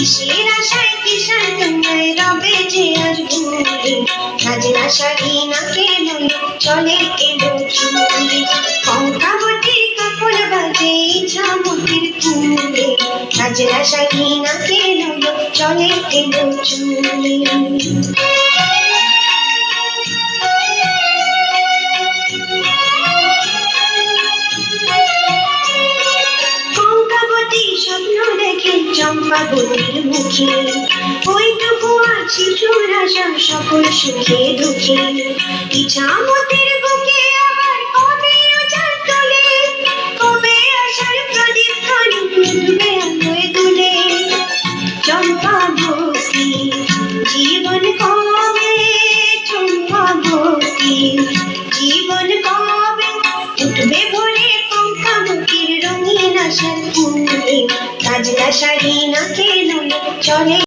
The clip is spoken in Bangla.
কিসের আশায় কিষান তোমায় রবে যে আজ ভুলে, সাজনা শাড়ি নাকে লইল চলে এলো চুলে, কঙ্কাবতীর কাপড় বাজে ইছামতির ফুলে, সাজনা শাড়ি নাকে লইল চলে এলো চুলে। চম্পাবতীর মুখে ওইটুকু আছে সুরাশা সকল সুখে দুঃখে, ইছামতির বুকে আবার কবে আসার তোলে, কবে আসার প্রদীপ খানি উঠবে আলোয় দুলে, চম্পাবতী জীবন কবে, চম্পাবতী জীবন কবে উঠবে ভোরে কঙ্কাবতীর রঙিন আশার ফুলে, সাজনা শাড়ি নাকে লইল চলে